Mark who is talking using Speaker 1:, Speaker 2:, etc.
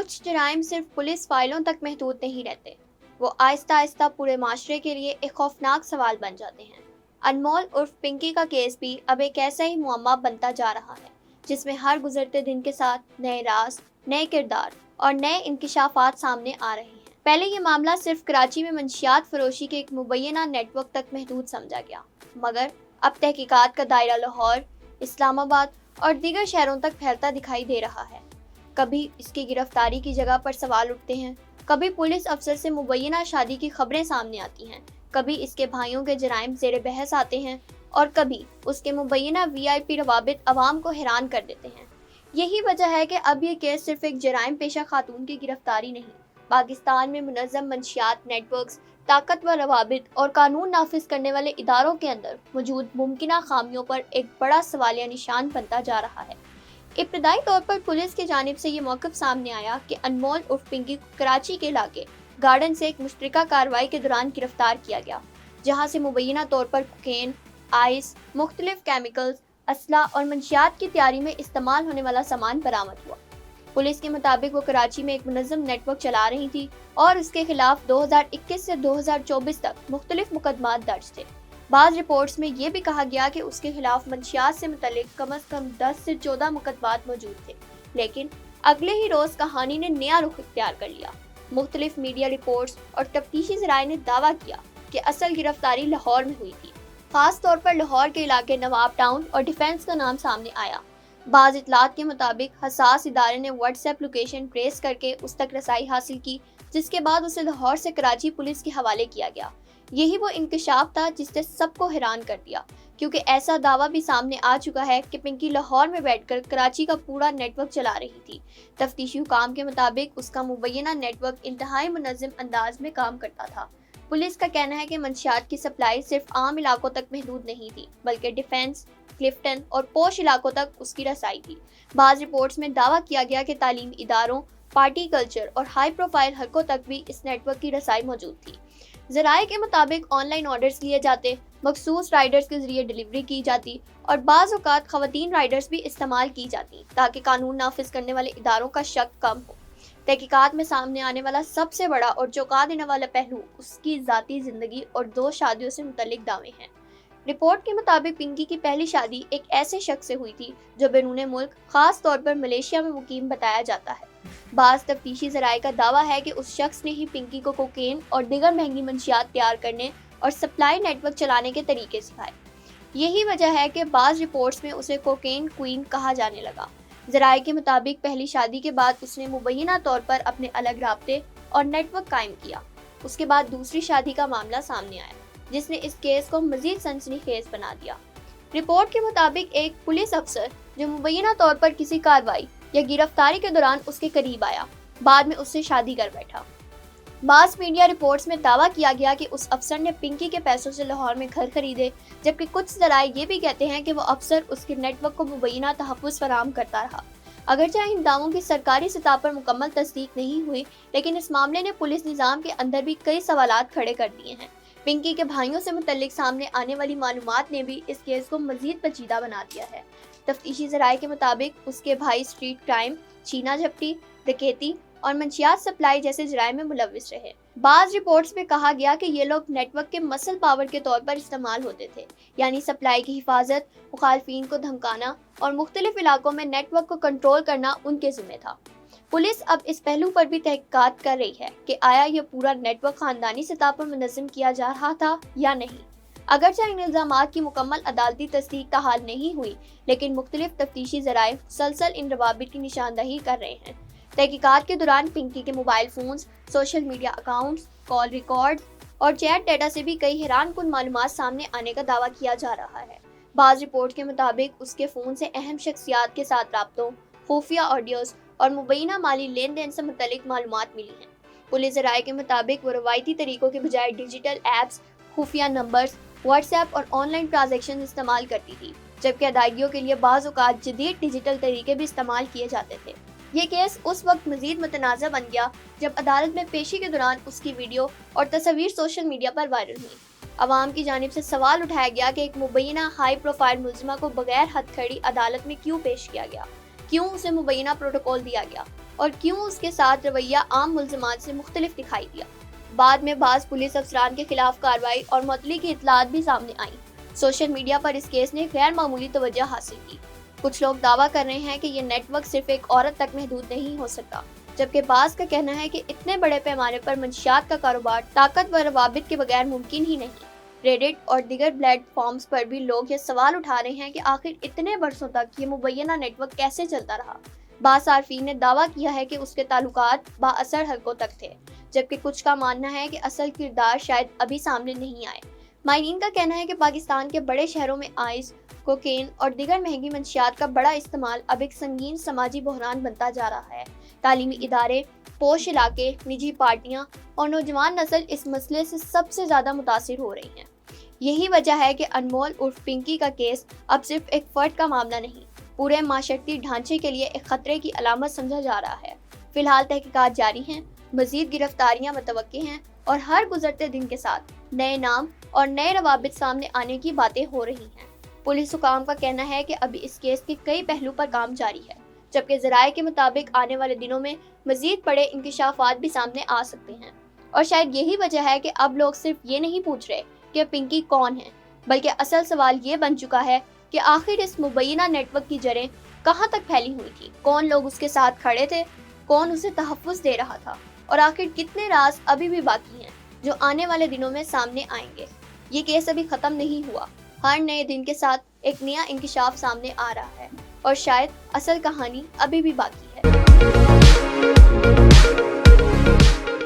Speaker 1: कुछ जराइम सिर्फ पुलिस फाइलों तक महदूद नहीं रहते, वो आहिस्ता आहिस्ता पूरे माशरे के लिए एक खौफनाक सवाल बन जाते हैं। अनमोल उर्फ पिंकी का केस भी अब एक ऐसा ही मुअम्मा बनता जा रहा है, जिसमें हर गुजरते दिन के साथ नए राज, नए किरदार और नए इंकिशाफात सामने आ रहे हैं। पहले ये मामला सिर्फ कराची में मंशियात फरोशी के एक मुबैना नेटवर्क तक महदूद समझा गया, मगर अब तहकीकात का दायरा लाहौर, इस्लामाबाद और दीगर शहरों तक फैलता दिखाई दे रहा है। कभी इसकी गिरफ्तारी की जगह पर सवाल उठते हैं, कभी पुलिस अफसर से मुबैना शादी की खबरें सामने आती हैं, कभी इसके भाइयों के जराइम ज़ेरे बहस आते हैं और कभी उसके मुबैना वीआईपी रवाबित अवाम को हैरान कर देते हैं। यही वजह है कि अब ये केस सिर्फ एक जराइम पेशा खातून की गिरफ्तारी नहीं, पाकिस्तान में मुनज़्ज़म मंशियात नेटवर्क्स, ताकतवर रवाबित और कानून नाफिज करने वाले इदारों के अंदर मौजूद मुमकिना खामियों पर एक बड़ा सवालिया निशान बनता जा रहा है। इब्तदाई तौर पर पुलिस की जानिब से ये मौक़िफ़ सामने आया कि अनमोल उर्फ पिंकी को कराची के इलाके गार्डन से एक मुश्तरका कार्रवाई के दौरान गिरफ्तार किया गया, जहाँ से मुबैना तौर पर कोकेन, आइस, मुख्तलिफ केमिकल्स, असला और मंशियात की तैयारी में इस्तेमाल होने वाला सामान बरामद हुआ। पुलिस के मुताबिक वो कराची में एक मुनज़्ज़म नेटवर्क चला रही थी और उसके खिलाफ 2021 से 2024 तक मुख्तलिफ मुकदमात दर्ज थे। बाज़ रिपोर्ट्स में ये भी कहा गया कि उसके खिलाफ मंशियात से मुतल्लिक कम अज़ कम 10 से 14 मुकदमात मौजूद थे, लेकिन अगले ही रोज़ कहानी ने नया रुख इख्तियार कर लिया। मुख्तलिफ मीडिया रिपोर्ट्स और तफ्तीशी ज़राए ने दावा किया कि असल गिरफ्तारी लाहौर में हुई थी। ख़ास तौर पर लाहौर के इलाके नवाब टाउन और डिफेंस का नाम सामने आया। बाज़ इतलात के मुताबिक हसास इदारे ने व्हाट्सएप लोकेशन ट्रेस करके उस तक रसाई हासिल की, जिसके बाद उसे लाहौर से कराची पुलिस के हवाले किया गया। यही वो इंकशाफ था जिसने सबको हैरान कर दिया, क्योंकि ऐसा दावा भी सामने आ चुका है कि पिंकी लाहौर में बैठकर कराची का पूरा नेटवर्क चला रही थी। तफ्तीशी हुकाम के मुताबिक उसका मुबैना नेटवर्क इंतहाई मुनज़्ज़म अंदाज में काम करता था। पुलिस का कहना है कि मंशियात की सप्लाई सिर्फ आम इलाकों तक महदूद नहीं थी, बल्कि डिफेंस, क्लिफ्टन और पोश इलाकों तक उसकी रसाई थी। बाज़ रिपोर्ट्स में दावा किया गया कि तालीमी इदारों, पार्टी कल्चर और हाई प्रोफाइल हलकों तक भी इस नेटवर्क की रसाई मौजूद थी। ज़राए के मुताबिक ऑनलाइन ऑर्डर्स लिए जाते, मखसूस राइडर्स के जरिए डिलीवरी की जाती और बाज़ औक़ात ख़वातीन राइडर्स भी इस्तेमाल की जाती, ताकि कानून नाफिज करने वाले इदारों का शक कम हो। तहकीकात में सामने आने वाला सबसे बड़ा और चौंका देने वाला पहलू उसकी ज़ाती ज़िंदगी और 2 शादियों से मुतल्लिक दावे हैं। रिपोर्ट के मुताबिक पिंकी की पहली शादी एक ऐसे शख्स से हुई थी जो बैरून मुल्क, ख़ास तौर पर मलेशिया में मुकीम बताया जाता है। बाज़ तफ्तीशी ज़राए का दावा है कि उस शख्स ने ही पिंकी को कोकेन और दीगर महंगी मंशियात तैयार करने और सप्लाई नेटवर्क चलाने के तरीके सिखाए। यही वजह है कि बाज़ रिपोर्ट्स में उसे कोकेन क्वीन कहा जाने लगा। ज़राए के मुताबिक पहली शादी के बाद उसने मुबैना तौर पर अपने अलग राब्ते और नेटवर्क कायम किया। उसके बाद दूसरी शादी का मामला सामने आया, जिसने इस केस को मज़ीद सनसनीखेज बना दिया। रिपोर्ट के मुताबिक एक पुलिस अफसर जो मुबैना तौर पर किसी कार्रवाई या गिरफ्तारी के दौरान उसके करीब आया, बाद में उससे शादी कर बैठा। बाज़ मीडिया रिपोर्ट्स में दावा किया गया कि उस अफसर ने पिंकी के पैसों से लाहौर में घर खरीदे, जबकि कुछ ज़राए ये भी कहते हैं कि वो अफसर उसके नेटवर्क को मुबैना तहफ़्फ़ुज़ फराहम करता रहा। अगरचे इन दावों की सरकारी सतह पर मुकम्मल तस्दीक नहीं हुई, लेकिन इस मामले ने पुलिस निज़ाम के अंदर भी कई सवालात खड़े कर दिए हैं। पिंकी के भाइयों से मुतल्लिक सामने आने वाली मालूमात ने भी इस केस को मज़ीद पेचीदा बना दिया है। तफ्तीशी ज़राए के मुताबिक उसके भाई स्ट्रीट क्राइम, छीना झपटी, डकैती और मंशियात सप्लाई जैसे जराइम में मुलव्विस रहे। बाज़ रिपोर्ट्स में कहा गया कि ये लोग नेटवर्क के मसल पावर के तौर पर इस्तेमाल होते थे, यानी सप्लाई की हिफाजत, मुखालफिन को धमकाना और मुख्तलिफ इलाकों में नेटवर्क को कंट्रोल करना उनके ज़िम्मे था। पुलिस अब इस पहलू पर भी तहकीकात कर रही है कि आया ये पूरा नेटवर्क ख़ानदानी सतह पर मुनज़्ज़म किया जा रहा था या नहीं। अगरचे इन इल्ज़ामात की मुकम्मल अदालती तस्दीक का हाल नहीं हुई, लेकिन मुख्तलिफ तफ्तीशी ज़राए मुसलसल इन रवाबित की निशानदही कर रहे हैं। तहकीकात के दौरान पिंकी के mobile phones, social media accounts, call record और चैट डाटा से भी कई हैरानकुन मालूमात सामने आने का दावा किया जा रहा है। बाज़ रिपोर्ट के मुताबिक उसके फ़ोन से अहम शख्सियात के साथ राब्तों, खुफिया ऑडियोज़ और मुबैना माली लेन देन से मुतल्लिक मालूमात मिली हैं। पुलिस ज़राए के मुताबिक वो रवायती तरीकों के बजाय डिजिटल ऐप्स, खुफिया नंबर्स, व्हाट्सएप और ऑनलाइन ट्रांजैक्शन इस्तेमाल करती थी, जबकि अदायगियों के लिए बाज़ औक़ात जदीद डिजिटल तरीके भी इस्तेमाल किए जाते थे। ये केस उस वक्त मज़ीद मुतनाज़ा बन गया जब अदालत में पेशी के दौरान उसकी वीडियो और तस्वीर सोशल मीडिया पर वायरल हुई। अवाम की जानिब से सवाल उठाया गया कि एक मुबैना हाई प्रोफाइल मुलज़िमा को बगैर हथकड़ी अदालत में क्यों पेश किया गया, क्यों उसे मुबैना प्रोटोकॉल दिया गया। اور کیوں اس کے ساتھ رویہ عام ملزمان سے مختلف دکھائی دیا۔ بعد میں بعض پولیس افسران کے خلاف کارروائی اور معطلی کی اطلاعات بھی سامنے آئیں۔ سوشل میڈیا پر اس کیس نے غیر معمولی توجہ حاصل کی۔ کچھ لوگ دعویٰ کر رہے ہیں کہ یہ نیٹ ورک صرف ایک عورت تک محدود نہیں ہو سکتا، جبکہ بعض کا کہنا ہے کہ اتنے بڑے پیمانے پر منشیات کا کاروبار طاقت و روابط کے بغیر ممکن ہی نہیں۔ ریڈٹ اور دیگر پلیٹ فارمز پر بھی لوگ یہ سوال اٹھا رہے ہیں کہ آخر اتنے برسوں تک یہ مبینہ نیٹ ورک کیسے چلتا رہا۔ بعض صارفین نے دعویٰ کیا ہے کہ اس کے تعلقات با اثر حلقوں تک تھے، جبکہ کچھ کا ماننا ہے کہ اصل کردار شاید ابھی سامنے نہیں آئے۔ ماہرین کا کہنا ہے کہ پاکستان کے بڑے شہروں میں آئس، کوکین اور دیگر مہنگی منشیات کا بڑا استعمال اب ایک سنگین سماجی بحران بنتا جا رہا ہے۔ تعلیمی ادارے، پوش علاقے، نجی پارٹیاں اور نوجوان نسل اس مسئلے سے سب سے زیادہ متاثر ہو رہی ہیں۔ یہی وجہ ہے کہ انمول عرف پنکی کا کیس اب صرف ایک فرد کا معاملہ نہیں، پورے معاشرتی ڈھانچے کے لیے ایک خطرے کی علامت سمجھا جا رہا ہے۔ فی الحال تحقیقات جاری ہیں، مزید گرفتاریاں متوقع ہیں اور ہر گزرتے دن کے ساتھ نئے نام اور نئے روابط سامنے آنے کی باتیں ہو رہی ہیں۔ پولیس حکام کا کہنا ہے کہ ابھی اس کیس کے کئی پہلو پر کام جاری ہے، جبکہ ذرائع کے مطابق آنے والے دنوں میں مزید بڑے انکشافات بھی سامنے آ سکتے ہیں۔ اور شاید یہی وجہ ہے کہ اب لوگ صرف یہ نہیں پوچھ رہے کہ پنکی کون ہے، بلکہ اصل سوال یہ بن چکا ہے کہ آخر اس مبینہ نیٹ ورک کی جڑیں کہاں تک پھیلی ہوئی تھی، کون لوگ اس کے ساتھ کھڑے تھے، کون اسے تحفظ دے رہا تھا، اور آخر کتنے راز ابھی بھی باقی ہیں جو آنے والے دنوں میں سامنے آئیں گے۔ یہ کیس ابھی ختم نہیں ہوا، ہر نئے دن کے ساتھ ایک نیا انکشاف سامنے آ رہا ہے، اور شاید اصل کہانی ابھی بھی باقی ہے۔